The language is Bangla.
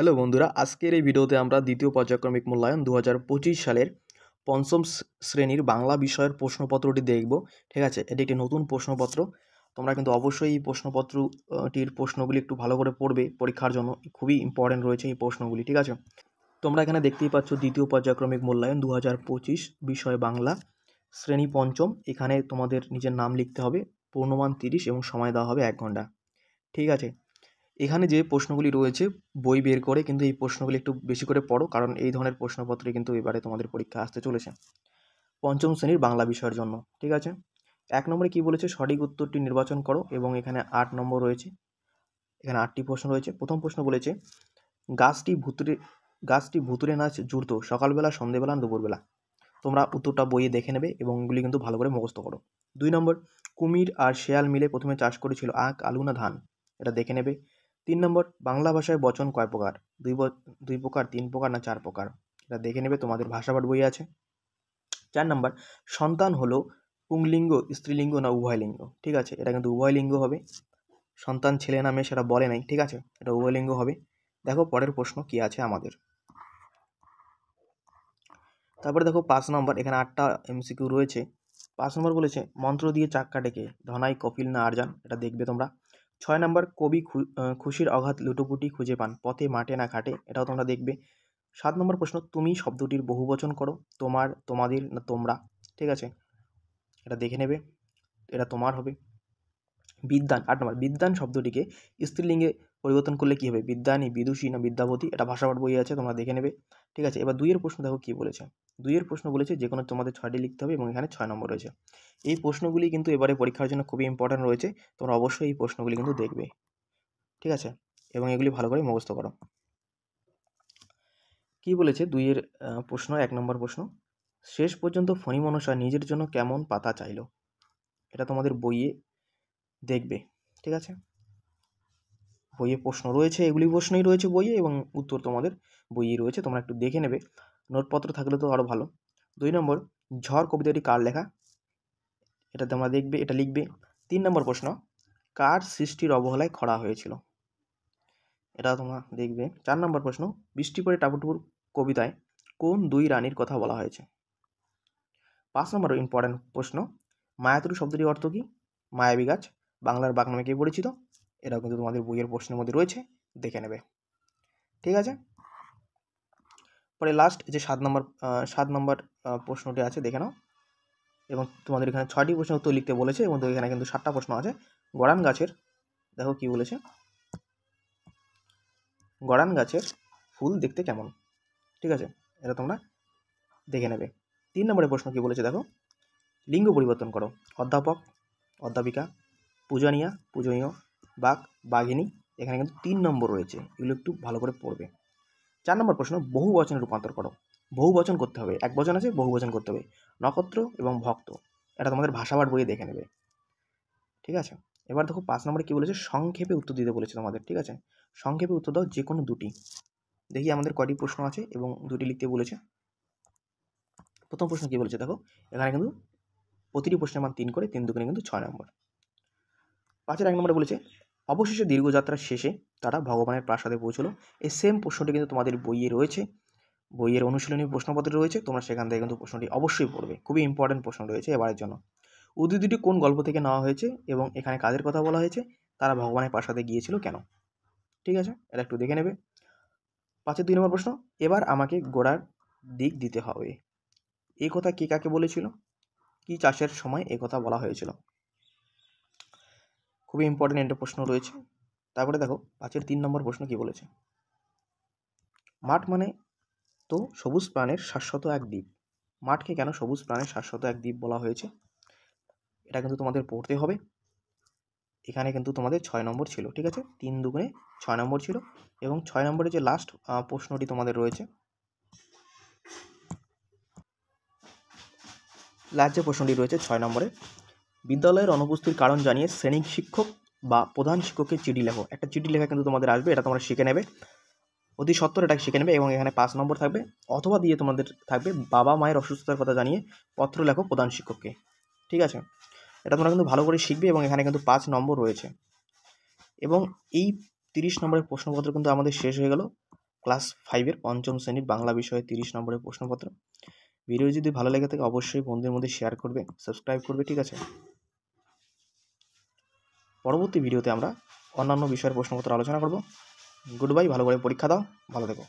হ্যালো বন্ধুরা, আজকের এই ভিডিওতে আমরা দ্বিতীয় পর্যায়ক্রমিক মূল্যায়ন 2025 সালের পঞ্চম শ্রেণীর বাংলা বিষয়ের প্রশ্নপত্রটি দেখব। ঠিক আছে, এটি একটি নতুন প্রশ্নপত্র। তোমরা কিন্তু অবশ্যই এই প্রশ্নপত্রটির প্রশ্নগুলি একটু ভালো করে পড়বে পরীক্ষার জন্য। খুবই ইম্পর্টেন্ট রয়েছে এই প্রশ্নগুলি। ঠিক আছে, তোমরা এখানে দেখতেই পাচ্ছ দ্বিতীয় পর্যায়ক্রমিক মূল্যায়ন 2025 বিষয় বাংলা, শ্রেণী পঞ্চম। এখানে তোমাদের নিজের নাম লিখতে হবে, পূর্ণমান 30 এবং সময় দেওয়া হবে 1 ঘন্টা। ঠিক আছে, এখানে যে প্রশ্নগুলি রয়েছে বই বের করে কিন্তু এই প্রশ্নগুলি একটু বেশি করে পড়ো, কারণ এই ধরনের প্রশ্নপত্রে কিন্তু এবারে তোমাদের পরীক্ষা আসতে চলেছে পঞ্চম শ্রেণীর বাংলা বিষয়ের জন্য। ঠিক আছে, 1 নম্বরে কি বলেছে, সঠিক উত্তরটি নির্বাচন করো, এবং এখানে 8 নম্বর রয়েছে। এখানে 8টি প্রশ্ন রয়েছে। প্রথম প্রশ্ন বলেছে, গাছটি ভুতুরে নাচ জুড়তো সকালবেলা, সন্ধেবেলা, দুপুরবেলা। তোমরা উত্তরটা বইয়ে দেখে নেবে এবং এগুলি কিন্তু ভালো করে মুখস্থ করো। 2 নম্বর, কুমির আর শেয়াল মিলে প্রথমে চাষ করেছিল আখ, আলু না ধান? এটা দেখে নেবে। 3 নম্বর, বাংলা ভাষায় বচন কয় প্রকার? 2 প্রকার, 3 প্রকার না 4 প্রকার? এটা দেখে নেবে, তোমাদের ভাষাপাঠ বই আছে। 4 নম্বর, সন্তান হলো পুংলিঙ্গ, স্ত্রীলিঙ্গ না উভয় লিঙ্গ? ঠিক আছে, এটা কিন্তু উভয় লিঙ্গ হবে। সন্তান ছেলে না মেয়ে সেটা বলে নাই। ঠিক আছে, এটা উভয় লিঙ্গ হবে। দেখো পরের প্রশ্ন কি আছে আমাদের। তারপরে দেখো 5 নম্বর, এখানে 8টা এমসিকিউ রয়েছে। 5 নম্বর বলেছে, মন্ত্র দিয়ে চাক্কা ডেকে ধনাই, কপিল না আরজান? এটা দেখবে তোমরা। 6 নম্বর, কবি খুশির অঘাত লুটোপুটি খুঁজে পান পথে, মাঠে না ঘাটে? এটাও তোমরা দেখবে। 7 নম্বর প্রশ্ন, তুমি শব্দটির বহুবচন করো, তোমার, তোমাদের না তোমরা? ঠিক আছে, এটা দেখে নেবে, এটা তোমার হবে। বিদ্যান, 8 নম্বর, বিদ্যান শব্দটিকে স্ত্রীলিঙ্গে পরিবর্তন করলে কী হবে? বিদ্যানী, বিদুষী না বিদ্যাবতী? এটা ভাষাপাঠ বই আছে, তোমরা দেখে নেবে। ঠিক আছে, এবার 2 প্রশ্ন দেখো কী বলেছে। 2 প্রশ্ন বলেছে যে কোনো তোমাদের 6টি লিখতে হবে এবং এখানে 6 নম্বর রয়েছে। এই প্রশ্নগুলি কিন্তু এবারে পরীক্ষার জন্য খুবই ইম্পর্ট্যান্ট রয়েছে। তোমরা অবশ্যই এই প্রশ্নগুলি কিন্তু দেখবে। ঠিক আছে, এবং এগুলি ভালো করে মুখস্থ করো। কী বলেছে 2 প্রশ্ন, 1 নম্বর প্রশ্ন, শেষ পর্যন্ত ফণিমনসা নিজের জন্য কেমন পাতা চাইল? এটা তোমাদের বইয়ে দেখবে। ঠিক আছে, বইয়ে প্রশ্ন রয়েছে, এগুলি প্রশ্নই রয়েছে বইয়ে এবং উত্তর তোমাদের বইয়ে রয়েছে, তোমরা একটু দেখে নেবে। নোটপত্র থাকলে তো আরও ভালো। 2 নম্বর, ঝড় কবিতাটি কার লেখা? এটা তোমরা দেখবে, এটা লিখবে। 3 নম্বর প্রশ্ন, কার সৃষ্টির অবহেলায় খরা হয়েছিল? এটা তোমরা দেখবে। 4 নম্বর প্রশ্ন, বৃষ্টি পড়ে টাপুটুপুর কবিতায় কোন 2 রানীর কথা বলা হয়েছে? 5 নম্বর ইম্পর্ট্যান্ট প্রশ্ন, মায়াতুরী শব্দটির অর্থ কী? মায়াবী গাছ, বাংলার বাঘ নামে কে পরিচিত? এটাও কিন্তু তোমাদের বইয়ের প্রশ্নের মধ্যে রয়েছে, দেখে নেবে। ঠিক আছে, পরে লাস্ট যে 7 নম্বর প্রশ্নটি আছে, দেখে নাও। এবং তোমাদের এখানে 6টি প্রশ্নের উত্তর লিখতে বলেছে এবং এখানে কিন্তু 7টা প্রশ্ন আছে। গড়ান গাছের, দেখো কি বলেছে, গড়ান গাছের ফুল দেখতে কেমন? ঠিক আছে, এটা তোমরা দেখে নেবে। 3 নম্বরের প্রশ্ন কি বলেছে দেখো, লিঙ্গ পরিবর্তন করো, অধ্যাপক, অধ্যাপিকা, পূজনীয়া, পূজনীয়, বাঘ, বাঘিনী? এখানে কিন্তু 3 নম্বর রয়েছে, এগুলো একটু ভালো করে পড়বে। 4 নম্বর প্রশ্ন, বহু বচনে রূপান্তর করো। বহু বচন করতে হবে, এক বচন আছে, বহু বচন করতে হবে। নক্ষত্র এবং ভক্ত, এটা তোমাদের ভাষাপাঠ বইয়ে দেখে নেবে। ঠিক আছে, এবার দেখো 5 নম্বরে কী বলেছে, সংক্ষেপে উত্তর দিতে বলেছে তোমাদের। ঠিক আছে, সংক্ষেপে উত্তর দাও যে কোনো 2টি। দেখি আমাদের কয়টি প্রশ্ন আছে এবং 2টি লিখতে বলেছে। প্রথম প্রশ্ন কী বলেছে দেখো, এখানে কিন্তু প্রতিটি প্রশ্নের মান 3 করে, 3 দুগুণে কিন্তু 6 নম্বর। 5-এর 1 নম্বরে বলেছে, অবশেষে দীর্ঘযাত্রার শেষে তারা ভগবানের প্রাসাদে পৌঁছলো। এই সেম প্রশ্নটি কিন্তু তোমাদের বইয়ে রয়েছে, বইয়ের অনুশীলনী প্রশ্নপত্রে রয়েছে, তোমরা সেখান থেকে কিন্তু প্রশ্নটি অবশ্যই পড়বে, খুবই ইম্পর্টেন্ট প্রশ্ন রয়েছে এবারের জন্য। উদ্ধৃতি দুটি কোন গল্প থেকে নেওয়া হয়েছে এবং এখানে কাদের কথা বলা হয়েছে? তারা ভগবানের প্রাসাদে গিয়েছিল কেন? ঠিক আছে, এটা একটু দেখে নেবে। 5-এর 2 নম্বর প্রশ্ন, এবার আমাকে গোড়ার দিক দিতে হবে। এই কথা কে কাকে বলেছিল? কি চাষের সময় এ কথা বলা হয়েছিল? খুবই ইম্পর্টেন্ট একটা প্রশ্ন রয়েছে। তারপরে দেখো 5-এর 3 নম্বর প্রশ্ন কি বলেছে, মাঠ মানে তো সবুজ প্রাণের শাশ্বত এক দ্বীপ। মাঠকে কেন সবুজ প্রাণের শাশ্বত এক দ্বীপ বলা হয়েছে? এটা কিন্তু তোমাদের পড়তে হবে। এখানে কিন্তু তোমাদের 6 নম্বর ছিল। ঠিক আছে, 3 দুগুণে 6 নম্বর ছিল। এবং 6 নম্বরে যে লাস্ট প্রশ্নটি তোমাদের রয়েছে, লাস্ট যে প্রশ্নটি রয়েছে 6 নম্বরে, বিদ্যালয়ের অনুপস্থিতির কারণ জানিয়ে শ্রেণী শিক্ষক বা প্রধান শিক্ষককে চিঠি লেখো। একটা চিঠি লেখা কিন্তু তোমাদের আসবে, এটা তোমরা শিখে নেবে, অতি সত্বর এটা শিখে নেবে। এবং এখানে 5 নম্বর থাকবে, অথবা দিয়ে তোমাদের থাকবে বাবা মায়ের অসুস্থতার কথা জানিয়ে পত্র লেখো প্রধান শিক্ষককে। ঠিক আছে, এটা তোমরা কিন্তু ভালো করে শিখবে এবং এখানে কিন্তু 5 নম্বর রয়েছে। এবং এই 30 নম্বরের প্রশ্নপত্র কিন্তু আমাদের শেষ হয়ে গেল। ক্লাস 5-এর পঞ্চম শ্রেণীর বাংলা বিষয়ে 30 নম্বরের প্রশ্নপত্র। ভিডিও যদি ভালো লেগে থাকে অবশ্যই বন্ধুদের মধ্যে শেয়ার করবে, সাবস্ক্রাইব করবে, ঠিক আছে? পরবর্তী ভিডিওতে আমরা অন্যান্য বিষয়ের প্রশ্নপত্র আলোচনা করব। গুড বাই, ভালো করে পরীক্ষা দাও, ভালো থেকো।